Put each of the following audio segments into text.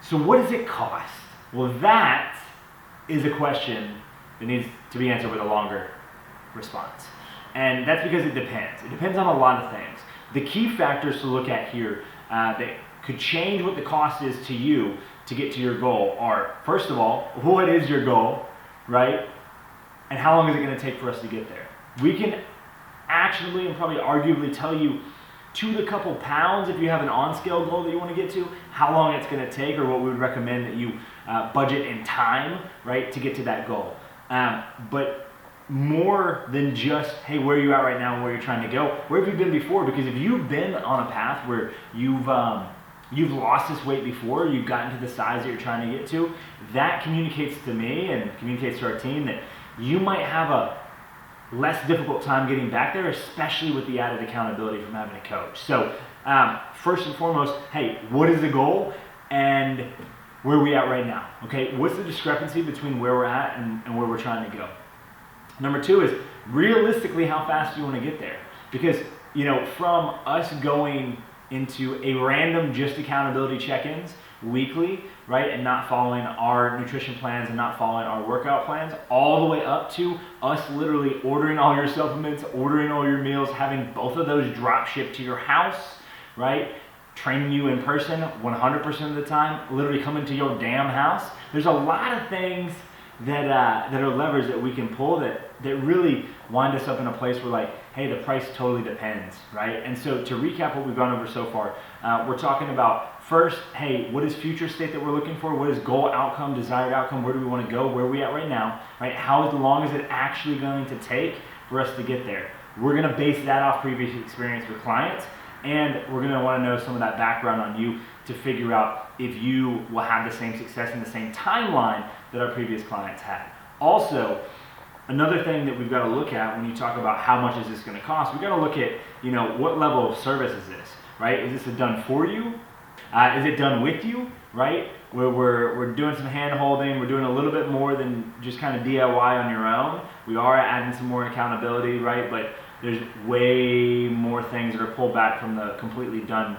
So what does it cost? Well, that is a question that needs to be answered with a longer response. And that's because it depends. It depends on a lot of things. The key factors to look at here that could change what the cost is to you to get to your goal are, first of all, what is your goal, right? And how long is it going to take for us to get there? We can actionably and probably arguably tell you to the couple pounds if you have an on-scale goal that you want to get to, how long it's going to take, or what we would recommend that you budget in time, right, to get to that goal. But more than just, hey, where are you at right now and where you're trying to go? Where have you been before? Because if you've been on a path where you've lost this weight before, you've gotten to the size that you're trying to get to, that communicates to me and communicates to our team that you might have a less difficult time getting back there, especially with the added accountability from having a coach. So first and foremost, hey, what is the goal and where are we at right now? Okay, what's the discrepancy between where we're at and where we're trying to go? Number two is realistically how fast do you want to get there? Because, you know, from us going into a random just accountability check-ins weekly, right, and not following our nutrition plans and not following our workout plans, all the way up to us literally ordering all your supplements, ordering all your meals, having both of those drop shipped to your house, right, training you in person 100% of the time, literally coming to your damn house. There's a lot of things that are levers that we can pull that really wind us up in a place where, like, hey, the price totally depends, right? And so to recap what we've gone over so far, we're talking about first, hey, what is future state that we're looking for? What is goal, outcome, desired outcome? Where do we want to go? Where are we at right now, right? How long is it actually going to take for us to get there? We're going to base that off previous experience with clients, and we're going to want to know some of that background on you to figure out if you will have the same success in the same timeline that our previous clients had. Also, another thing that we've got to look at when you talk about how much is this going to cost, we've got to look at, you know, what level of service is this, right? Is this done for you? Is it done with you, right? Where we're doing some hand holding, we're doing a little bit more than just kind of DIY on your own. We are adding some more accountability, right? But there's way more things that are pulled back from the completely done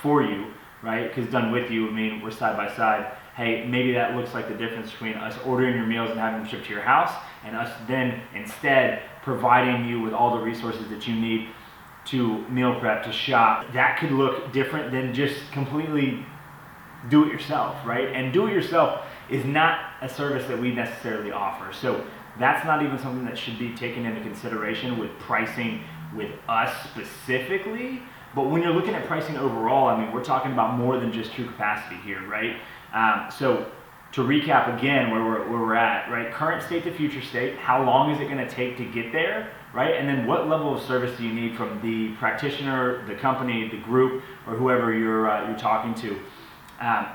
for you, right? Because done with you, I mean, we're side by side. Hey, maybe that looks like the difference between us ordering your meals and having them shipped to your house and us then instead providing you with all the resources that you need to meal prep, to shop. That could look different than just completely do it yourself, right? And do it yourself is not a service that we necessarily offer. So that's not even something that should be taken into consideration with pricing with us specifically. But when you're looking at pricing overall, I mean, we're talking about more than just TruCapacity here, right? So to recap again where we're at, right? Current state to future state, how long is it going to take to get there, right? And then what level of service do you need from the practitioner, the company, the group, or whoever you're talking to?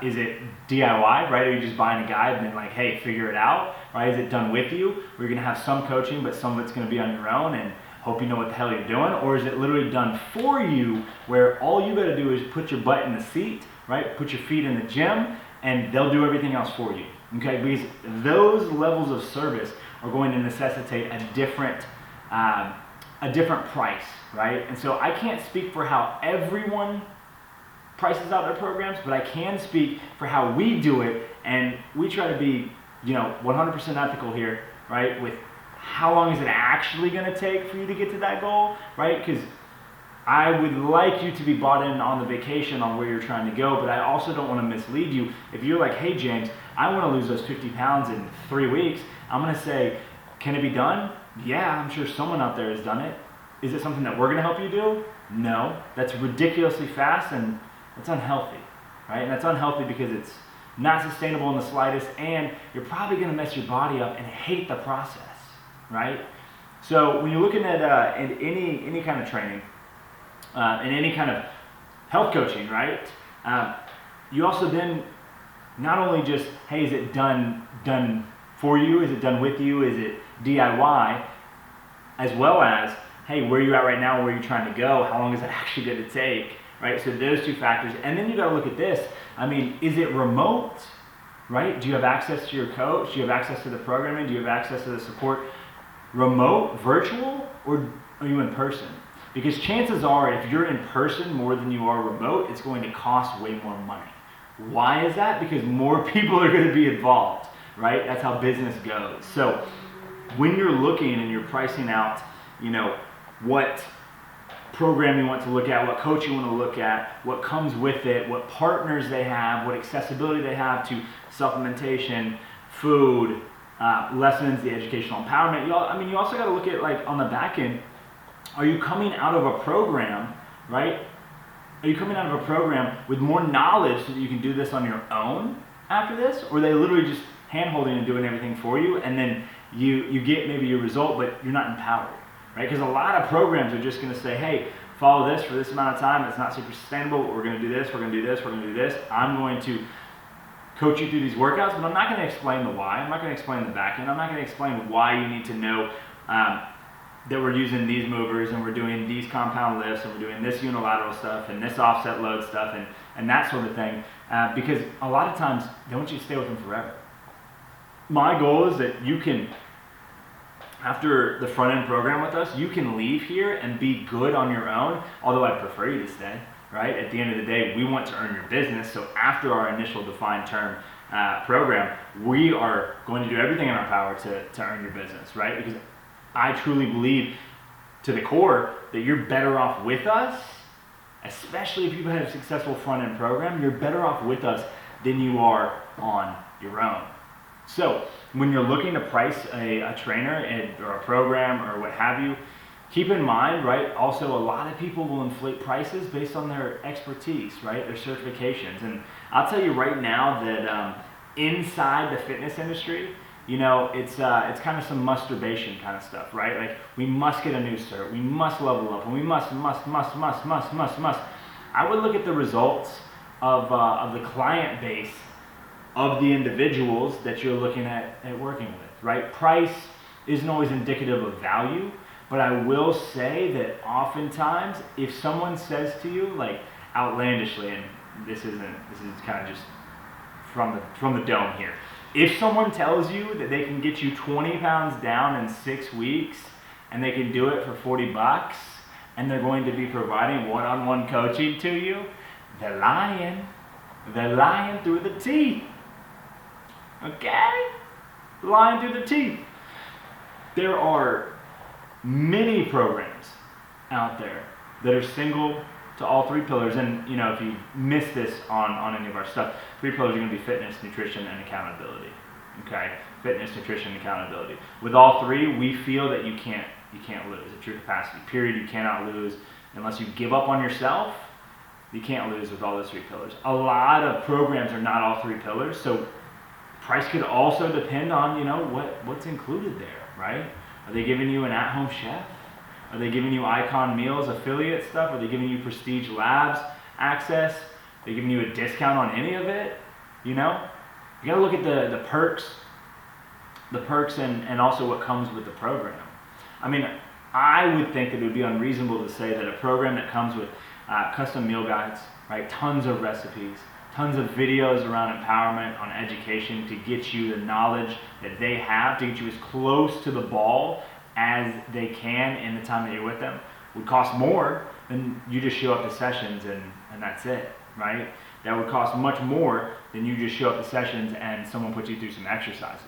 Is it DIY, right? Are you just buying a guide and then like, hey, figure it out, right? Is it done with you? We're going to have some coaching, but some of it's going to be on your own and hope you know what the hell you're doing. Or is it literally done for you where all you got to do is put your butt in the seat, right? Put your feet in the gym and they'll do everything else for you, okay? Because those levels of service are going to necessitate a different price, right? And so I can't speak for how everyone prices out their programs, but I can speak for how we do it, and we try to be, 100% ethical here, right? With how long is it actually going to take for you to get to that goal, right? Because I would like you to be bought in on the vacation on where you're trying to go, but I also don't want to mislead you. If you're like, hey James, I want to lose those 50 pounds in 3 weeks, I'm going to say, can it be done? Yeah, I'm sure someone out there has done it. Is it something that we're going to help you do? No, that's ridiculously fast and it's unhealthy, right? And that's unhealthy because it's not sustainable in the slightest, and you're probably going to mess your body up and hate the process, right? So when you're looking at any kind of training, and any kind of health coaching, right? You also then not only just, hey, is it done for you? Is it done with you? Is it DIY? As well as, hey, where are you at right now? Where are you trying to go? How long is it actually going to take? Right? So those two factors. And then you got to look at this. I mean, is it remote? Right? Do you have access to your coach? Do you have access to the programming? Do you have access to the support? Remote, virtual, or are you in person? Because chances are, if you're in person more than you are remote, it's going to cost way more money, Why is that? Because more people are going to be involved, right? That's how business goes. So when you're looking and you're pricing out, what program you want to look at, what coach you want to look at, what comes with it, what partners they have, what accessibility they have to supplementation, food, lessons, the educational empowerment. You also got to look at, like, on the back end, are you coming out of a program, right? Are you coming out of a program with more knowledge so that you can do this on your own after this? Or are they literally just hand-holding and doing everything for you, and then you get maybe your result, but you're not empowered? Right? Because a lot of programs are just going to say, hey, follow this for this amount of time. It's not super sustainable. We're going to do this. We're going to do this. We're going to do this. I'm going to coach you through these workouts, but I'm not going to explain the why. I'm not going to explain the back end. I'm not going to explain why you need to know that we're using these movers and we're doing these compound lifts and we're doing this unilateral stuff and this offset load stuff and that sort of thing. Because a lot of times they want you to stay with them forever. My goal is that you can, after the front end program with us, you can leave here and be good on your own, although I'd prefer you to stay, right? At the end of the day, we want to earn your business. So after our initial defined term program, we are going to do everything in our power to earn your business, right? Because I truly believe to the core that you're better off with us, especially if you've had a successful front end program, you're better off with us than you are on your own. So when you're looking to price a trainer or a program or what have you, keep in mind, right, also a lot of people will inflate prices based on their expertise, right, their certifications. And I'll tell you right now that inside the fitness industry, it's kind of some masturbation kind of stuff, right? Like, we must get a new cert, we must level up, and we must. I would look at the results of the client base of the individuals that you're looking at working with, right? Price isn't always indicative of value, but I will say that oftentimes if someone says to you, like, outlandishly, and this is kind of just from the dome here, if someone tells you that they can get you 20 pounds down in 6 weeks and they can do it for $40 and they're going to be providing one-on-one coaching to you, they're lying through the teeth. Okay? Lying through the teeth. There are many programs out there that are single to all three pillars. And if you miss this on any of our stuff, 3 pillars are going to be fitness, nutrition, and accountability. Okay? Fitness, nutrition, and accountability. With all 3, we feel that you can't lose. At TruCapacity, period, you cannot lose unless you give up on yourself. You can't lose with all those 3 pillars. A lot of programs are not all 3 pillars, so price could also depend on, what's included there, right? Are they giving you an at-home chef? Are they giving you Icon Meals affiliate stuff? Are they giving you Prestige Labs access? Are they giving you a discount on any of it? You gotta look at the perks and also what comes with the program. I mean, I would think that it would be unreasonable to say that a program that comes with custom meal guides, right? Tons of recipes, tons of videos around empowerment, on education, to get you the knowledge that they have, to get you as close to the ball as they can in the time that you're with them, would cost more than you just show up to sessions and that's it, right? That would cost much more than you just show up to sessions and someone puts you through some exercises,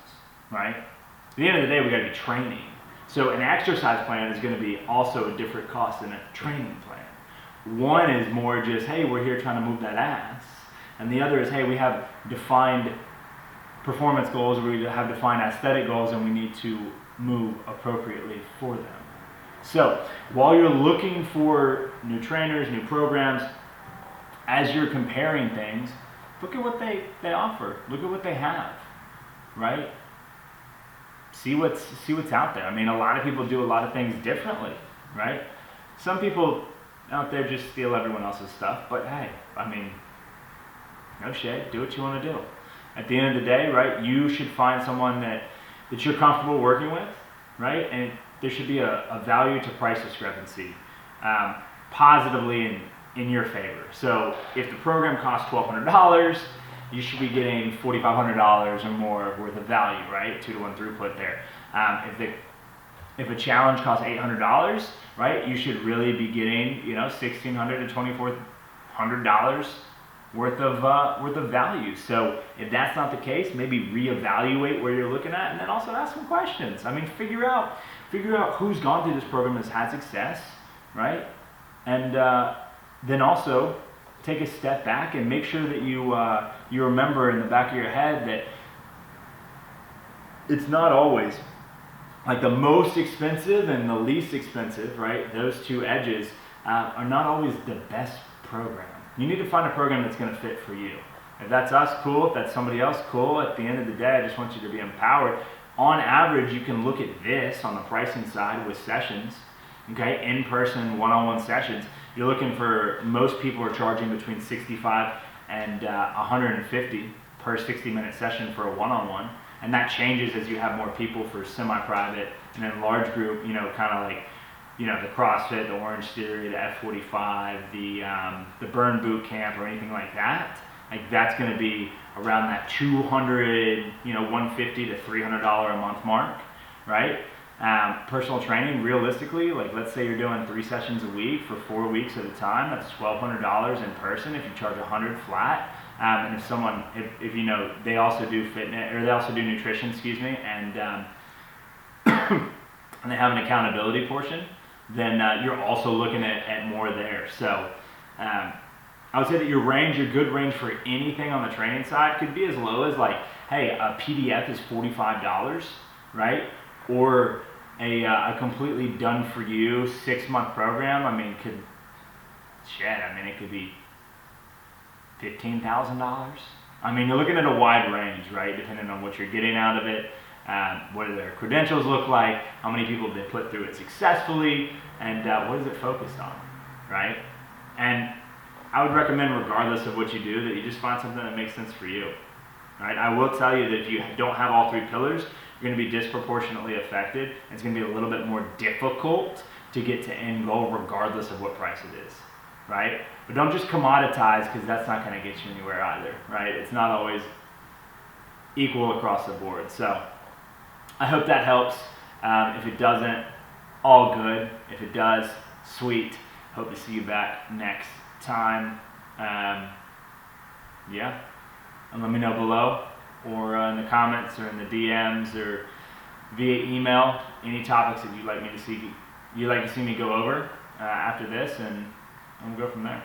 right? At the end of the day, we gotta be training. So an exercise plan is gonna be also a different cost than a training plan. One is more just, hey, we're here trying to move that ass. And the other is, hey, we have defined performance goals, we have defined aesthetic goals, and we need to move appropriately for them. So while you're looking for new trainers, new programs, as you're comparing things, look at what they offer. Look at what they have, right? See what's out there. I mean, a lot of people do a lot of things differently, right? Some people out there just steal everyone else's stuff, but hey, I mean, no shade, do what you want to do. At the end of the day, right, you should find someone that you're comfortable working with, right? And there should be a value to price discrepancy positively in your favor. So if the program costs $1,200, you should be getting $4,500 or more worth of value, right? 2-to-1 throughput there. If a challenge costs $800, right, you should really be getting $1,600 to $2,400 worth of value. So if that's not the case, maybe reevaluate where you're looking at, and then also ask some questions. I mean, figure out who's gone through this program that's had success, right? And then also take a step back and make sure that you remember in the back of your head that it's not always like the most expensive and the least expensive, right? Those two edges are not always the best program. You need to find a program that's going to fit for you. If that's us, cool. If that's somebody else, cool. At the end of the day, I just want you to be empowered. On average, you can look at this on the pricing side with sessions, okay? In-person, one-on-one sessions. You're looking for, most people are charging between 65 and 150 per 60-minute session for a one-on-one. And that changes as you have more people for semi-private, and then large group, kind of like, the CrossFit, the Orange Theory, the F45, the Burn Boot Camp, or anything like that. Like that's going to be around that $200, $150 to $300 a month mark, right? Personal training, realistically, like let's say you're doing 3 sessions a week for 4 weeks at a time. That's $1,200 in person if you charge $100 flat. And if they also do fitness, or they also do nutrition, and and they have an accountability portion, then you're also looking at more there. So I would say that your good range for anything on the training side could be as low as like, hey, a PDF is $45, right? Or a completely done for you 6-month program. It could be $15,000. You're looking at a wide range, right? Depending on what you're getting out of it, what do their credentials look like, how many people they put through it successfully, and what is it focused on, right? And I would recommend, regardless of what you do, that you just find something that makes sense for you, right? I will tell you that if you don't have all 3 pillars, you're going to be disproportionately affected. It's going to be a little bit more difficult to get to end goal, regardless of what price it is, right? But don't just commoditize, because that's not going to get you anywhere either, right? It's not always equal across the board. So I hope that helps. If it doesn't, all good. If it does, sweet. Hope to see you back next time. And let me know below, or in the comments, or in the DMs, or via email, any topics that you'd like to see me go over after this, and we'll go from there.